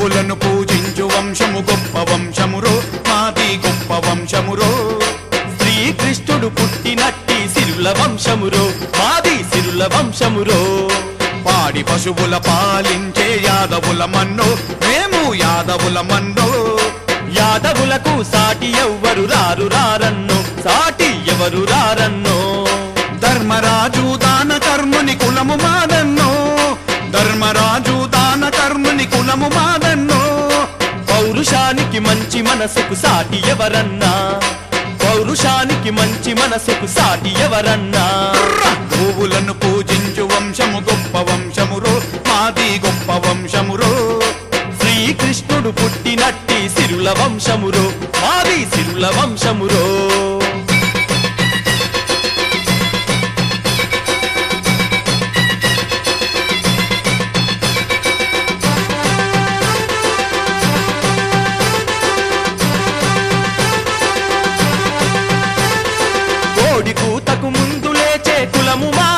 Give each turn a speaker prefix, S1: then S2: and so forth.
S1: గోవులను పూజించు వంశము గొప్ప వంశమురో మాది గొప్ప వంశమురో శ్రీకృష్ణుడు పుట్టినట్టి సిరుల వంశమురో మాది సిరుల వంశమురో పాడి పశువుల పాలించే యాదవుల మన్నో మేము యాదవుల మన్నో యాదవులకు సాటి ఎవ్వరు రారు రారన్నో సాటి ఎవరు రారన్నో ధర్మరాజు దాన కర్ముని కులము మాదన్నో ధర్మరాజు దాన కర్ముని కులము మాదన్నో పౌరుషానికి మంచి మనసుకు సాటి ఎవరన్నా పౌరుషానికి మంచి మనసుకు సాటి ఎవరన్నా గోవులను పూజించు వంశము గొప్ప వంశమురో మాది గొప్ప వంశమురో శ్రీకృష్ణుడు పుట్టినట్టి సిరుల వంశమురో మాది సిరుల వంశమురో కోడి కూతకు ముందు లేచే కులము మా